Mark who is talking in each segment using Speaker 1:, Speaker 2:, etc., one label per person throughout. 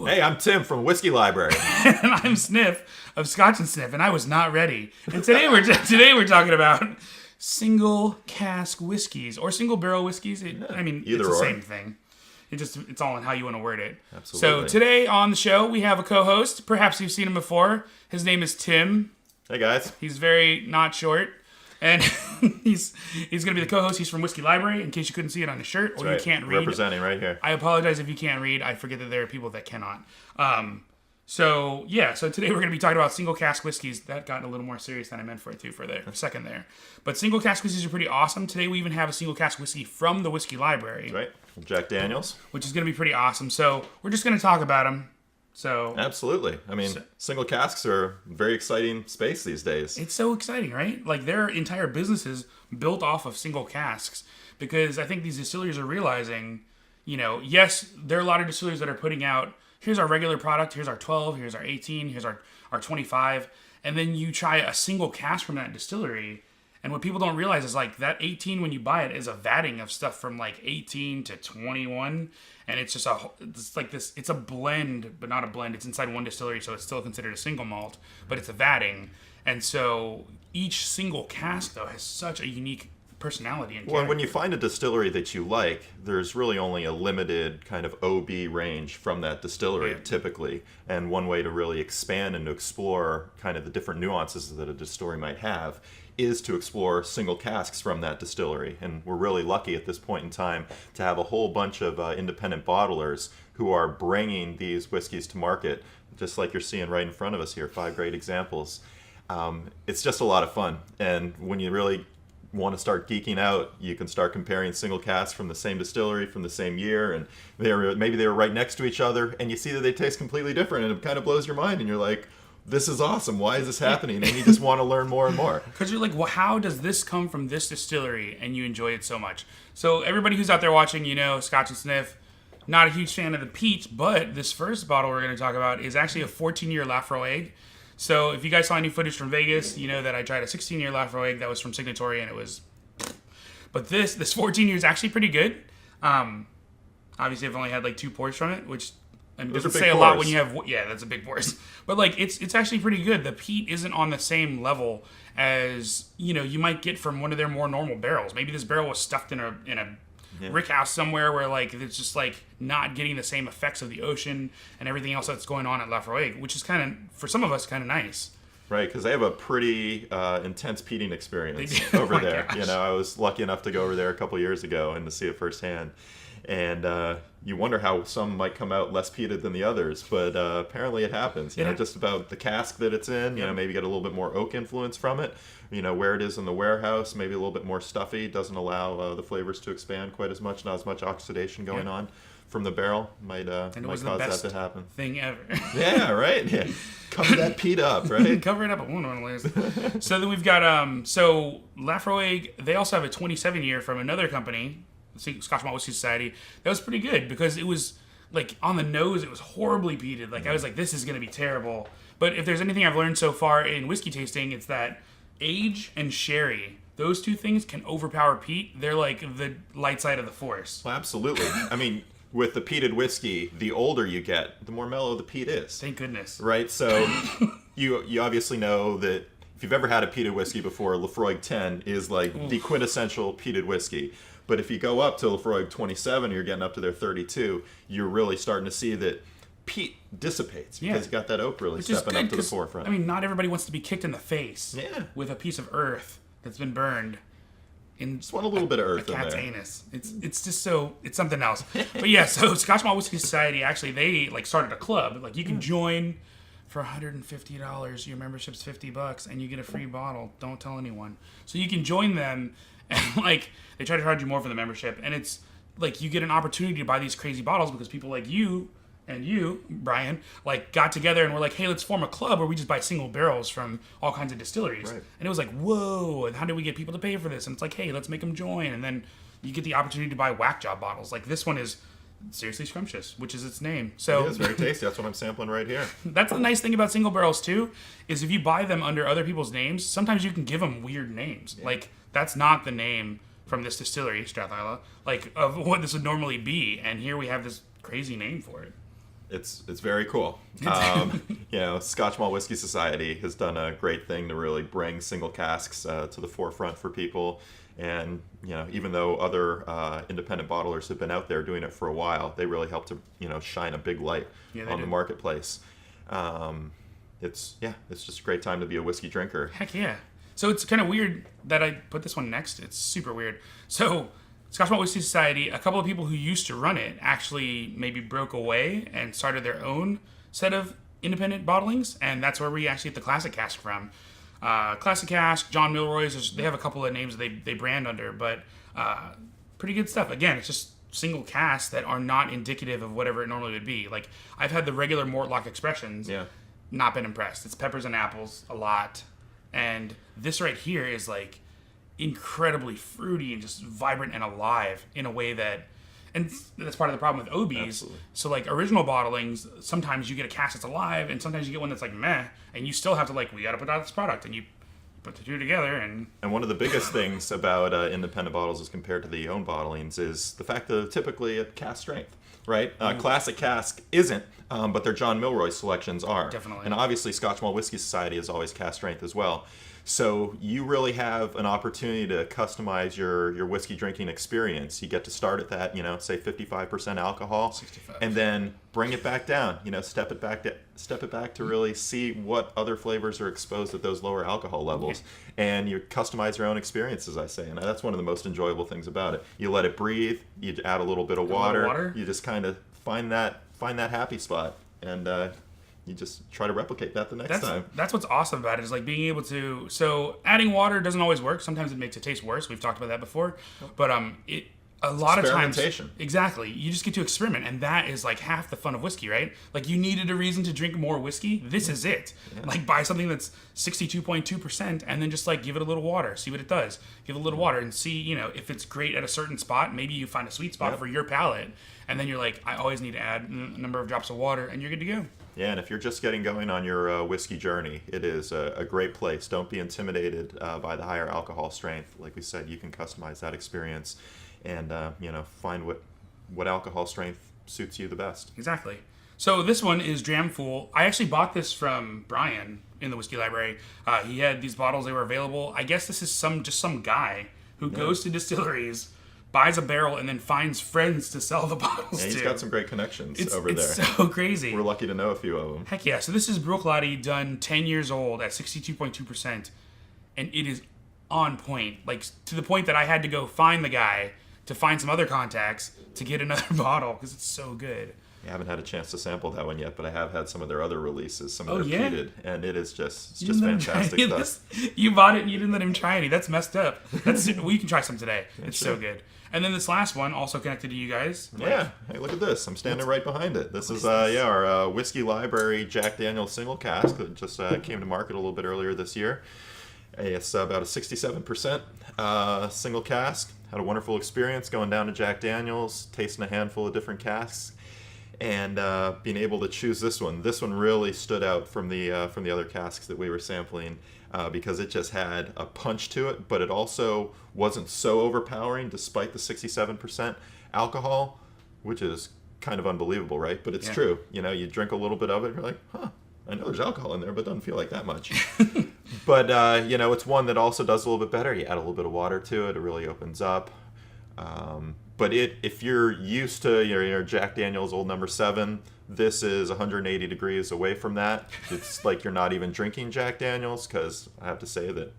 Speaker 1: Hey, I'm Tim from Whiskey Library.
Speaker 2: And I'm Sniff of ScotchNSniff, and I was not ready. And today we're talking about single cask whiskeys or single barrel whiskeys. It's the same thing. It's all in how you want to word it.
Speaker 1: Absolutely.
Speaker 2: So today on the show we have a co-host. Perhaps you've seen him before. His name is Tim.
Speaker 1: Hey guys.
Speaker 2: He's very not short. And he's going to be the co-host. He's from Whiskey Library, in case you couldn't see it on his shirt or you can't read.
Speaker 1: Representing right here.
Speaker 2: I apologize if you can't read. I forget that there are people that cannot. So today we're going to be talking about single cask whiskeys. That got a little more serious than I meant for it to for a second there. But single cask whiskeys are pretty awesome. Today we even have a single cask whiskey from the Whiskey Library.
Speaker 1: That's right. Jack Daniels.
Speaker 2: Which is going to be pretty awesome. So we're just going to talk about them.
Speaker 1: Absolutely. Single casks are a very exciting space these days.
Speaker 2: It's so exciting, right? Like, there are entire businesses built off of single casks because I think these distilleries are realizing, yes, there are a lot of distilleries that are putting out, here's our regular product, here's our 12, here's our 18, here's our 25, and then you try a single cask from that distillery, and what people don't realize is, like, that 18, when you buy it, is a vatting of stuff from, like, 18 to 21, and it's just it's a blend, but not a blend. It's inside one distillery, so it's still considered a single malt, but it's a vatting. And so each single cask, though, has such a unique personality and character.
Speaker 1: Well, when you find a distillery that you like, there's really only a limited kind of OB range from that distillery, typically. And one way to really expand and to explore kind of the different nuances that a distillery might have is to explore single casks from that distillery. And we're really lucky at this point in time to have a whole bunch of independent bottlers who are bringing these whiskeys to market, just like you're seeing right in front of us here, 5 great examples. It's just a lot of fun. And when you really want to start geeking out, you can start comparing single casks from the same distillery from the same year, and maybe they were right next to each other, and you see that they taste completely different, and it kind of blows your mind, and you're like, this is awesome. Why is this happening? And you just want to learn more and more.
Speaker 2: Because you're like, well, how does this come from this distillery? And you enjoy it so much. So everybody who's out there watching, ScotchNSniff, not a huge fan of the peat, but this first bottle we're going to talk about is actually a 14-year Lafroig. So if you guys saw any footage from Vegas, you know that I tried a 16-year Lafroig that was from Signatory, and it was... But this 14 year is actually pretty good. Obviously, I've only had like 2 pours from it, which... And doesn't say a lot when you have... Yeah, that's a big pours. But, like, it's actually pretty good. The peat isn't on the same level as, you might get from one of their more normal barrels. Maybe this barrel was stuffed in a rick house somewhere where, like, it's just, like, not getting the same effects of the ocean and everything else that's going on at Lafroig, which is kind of, for some of us, kind of nice.
Speaker 1: Right, because they have a pretty intense peating experience over there.
Speaker 2: Gosh.
Speaker 1: I was lucky enough to go over there a couple years ago and to see it firsthand. And you wonder how some might come out less peated than the others, but apparently it happens. Just about the cask that it's in, maybe get a little bit more oak influence from it. Where it is in the warehouse, maybe a little bit more stuffy, doesn't allow the flavors to expand quite as much, not as much oxidation going on from the barrel. Might cause that to happen.
Speaker 2: Thing ever.
Speaker 1: Yeah, right? Yeah. Cover that peat up, right?
Speaker 2: Cover it up. I won't lose. So then we've got, Lafroig, they also have a 27-year from another company, Scotch Malt Whisky Society. That was pretty good because it was, like, on the nose, it was horribly peated. Like, I was like, this is going to be terrible. But if there's anything I've learned so far in whiskey tasting, it's that age and sherry, those two things can overpower peat. They're like the light side of the force.
Speaker 1: Well, absolutely. With the peated whiskey, the older you get, the more mellow the peat is.
Speaker 2: Thank goodness.
Speaker 1: Right? So you obviously know that if you've ever had a peated whiskey before, Lafroig 10 is like the quintessential peated whiskey. But if you go up to Lafroig 27, you're getting up to their 32, you're really starting to see that peat dissipates because you got that oak really stepping up to the forefront.
Speaker 2: Not everybody wants to be kicked in the face with a piece of earth that's been burned.
Speaker 1: Just want a little bit of earth in there.
Speaker 2: A cat's anus. It's just so, it's something else. But yeah, so Scotch Malt Whisky Society, actually, they started a club. Like, you can join for $150. Your membership's $50, and you get a free bottle. Don't tell anyone. So you can join them, and they try to charge you more for the membership, and it's like you get an opportunity to buy these crazy bottles because people like you and you, Brian, got together and were like, hey, let's form a club where we just buy single barrels from all kinds of distilleries. Right. And it was like, whoa, and how do we get people to pay for this? And it's like, hey, let's make them join. And then you get the opportunity to buy whack job bottles. Like, this one is seriously scrumptious, which is its name. So
Speaker 1: it is very tasty. That's what I'm sampling right here.
Speaker 2: That's the nice thing about single barrels, too, is if you buy them under other people's names, sometimes you can give them weird names. Yeah. Like, that's not the name from this distillery, Strathisla, of what this would normally be. And here we have this crazy name for it.
Speaker 1: It's very cool. Scotch Malt Whiskey Society has done a great thing to really bring single casks to the forefront for people. And even though other independent bottlers have been out there doing it for a while, they really helped to shine a big light on the marketplace. It's just a great time to be a whiskey drinker.
Speaker 2: Heck yeah. So it's kind of weird that I put this one next. It's super weird. So Scotch Malt Whiskey Society, a couple of people who used to run it actually maybe broke away and started their own set of independent bottlings, and that's where we actually get the Classic Cask from. Classic Cask, John Milroy's, they have a couple of names they brand under, but pretty good stuff. Again, it's just single casks that are not indicative of whatever it normally would be. Like, I've had the regular Mortlock Expressions, not been impressed. It's peppers and apples a lot, and this right here is like incredibly fruity and just vibrant and alive in a way that, and that's part of the problem with OBs.
Speaker 1: Absolutely.
Speaker 2: So like original bottlings, sometimes you get a cask that's alive, and sometimes you get one that's like meh, and you still have to we got to put out this product, and you put the two together. And
Speaker 1: one of the biggest things about independent bottles as compared to the own bottlings is the fact that typically at cask strength, right? Classic Cask isn't, but their John Milroy selections are.
Speaker 2: Definitely.
Speaker 1: And obviously Scotch Malt Whiskey Society is always cask strength as well. So you really have an opportunity to customize your whiskey drinking experience. You get to start at that, say 55% alcohol,
Speaker 2: 65.
Speaker 1: and then bring it back down. Step it back to really see what other flavors are exposed at those lower alcohol levels, and you customize your own experience, as I say. And that's one of the most enjoyable things about it. You let it breathe. You add a little bit of water. You just kind of find that happy spot, and you just try to replicate that the next time.
Speaker 2: That's what's awesome about it, is like being able to. So adding water doesn't always work. Sometimes it makes it taste worse. We've talked about that before. But a lot of times, exactly, you just get to experiment, and that is like half the fun of whiskey, right? Like, you needed a reason to drink more whiskey. This is it. Yeah. Like, buy something that's 62.2%, and then just give it a little water, see what it does. Give it a little water and see, if it's great at a certain spot. Maybe you find a sweet spot for your palate, and then you're like, I always need to add a number of drops of water, and you're good to go.
Speaker 1: Yeah, and if you're just getting going on your whiskey journey, it is a great place. Don't be intimidated by the higher alcohol strength. Like we said, you can customize that experience and find what alcohol strength suits you the best.
Speaker 2: Exactly. So this one is Dram Fool. I actually bought this from Brian in the whiskey library. He had these bottles; they were available. I guess this is some guy who goes to distilleries, buys a barrel, and then finds friends to sell the bottles to.
Speaker 1: He's got some great connections over there.
Speaker 2: It's so crazy.
Speaker 1: We're lucky to know a few of them.
Speaker 2: Heck yeah. So this is Bruichladdich done 10 years old at 62.2%, and it is on point. Like, to the point that I had to go find the guy to find some other contacts to get another bottle, because it's so good.
Speaker 1: I haven't had a chance to sample that one yet, but I have had some of their other releases, some of their peated, and it is just fantastic stuff.
Speaker 2: You bought it and you didn't let him try any. That's messed up. We can try some today. It's so good. And then this last one, also connected to you guys.
Speaker 1: Yeah. Hey, look at this. I'm standing right behind it. This is our Whiskey Library Jack Daniel's single cask that just came to market a little bit earlier this year. It's about a 67% single cask. Had a wonderful experience going down to Jack Daniel's, tasting a handful of different casks, and being able to choose this one. This one really stood out from the other casks that we were sampling because it just had a punch to it, but it also wasn't so overpowering despite the 67% alcohol, which is kind of unbelievable, right? But it's true. You drink a little bit of it, and you're like, huh, I know there's alcohol in there, but it doesn't feel like that much. But, it's one that also does a little bit better. You add a little bit of water to it, it really opens up. But if you're used to your Jack Daniel's Old No. 7, this is 180 degrees away from that. It's like you're not even drinking Jack Daniel's, because I have to say that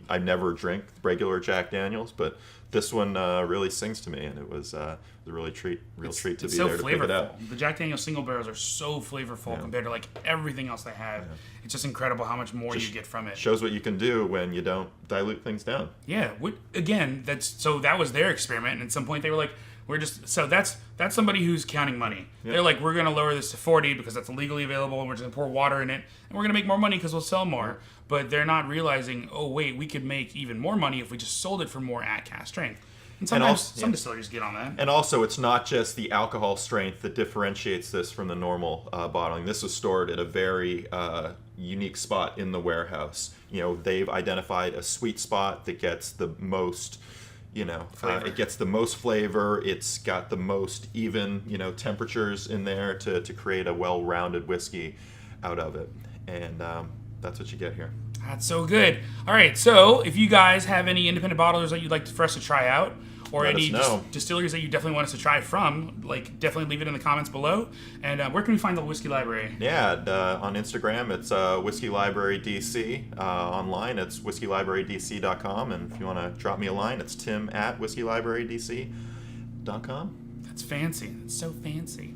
Speaker 1: I never drink regular Jack Daniel's, but this one really sings to me, and it was a real treat to be there to pick it up.
Speaker 2: The Jack Daniel's single barrels are so flavorful compared to everything else they have. Yeah. It's just incredible how much more you get from it.
Speaker 1: Shows what you can do when you don't dilute things down.
Speaker 2: Yeah. Again, that was their experiment, and at some point they were like, that's somebody who's counting money. Yeah. They're like, we're going to lower this to 40 because that's legally available, and we're just going to pour water in it, and we're going to make more money because we'll sell more. Yeah. But they're not realizing, oh wait, we could make even more money if we just sold it for more at cask strength. And sometimes some distilleries get on that.
Speaker 1: And also, it's not just the alcohol strength that differentiates this from the normal bottling. This was stored at a very unique spot in the warehouse. They've identified a sweet spot that gets the most
Speaker 2: Flavor.
Speaker 1: It gets the most flavor. It's got the most even, temperatures in there to create a well-rounded whiskey out of it. And that's what you get here.
Speaker 2: That's so good. All right, so if you guys have any independent bottlers that you'd like for us to try out, or
Speaker 1: Let
Speaker 2: any
Speaker 1: us know.
Speaker 2: distilleries that you definitely want us to try from, definitely leave it in the comments below. And where can we find the Whiskey Library?
Speaker 1: Yeah, on Instagram, it's Whiskey Library DC. Online, it's whiskeylibrarydc.com. And if you want to drop me a line, it's tim@whiskeylibrarydc.com.
Speaker 2: That's fancy. That's so fancy.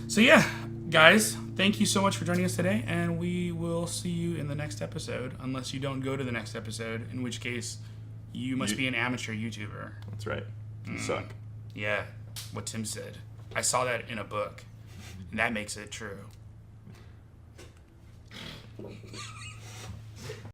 Speaker 2: So yeah, guys, thank you so much for joining us today, and we will see you in the next episode, unless you don't go to the next episode, in which case you must be an amateur YouTuber.
Speaker 1: That's right. You suck.
Speaker 2: Yeah, what Tim said. I saw that in a book, and that makes it true.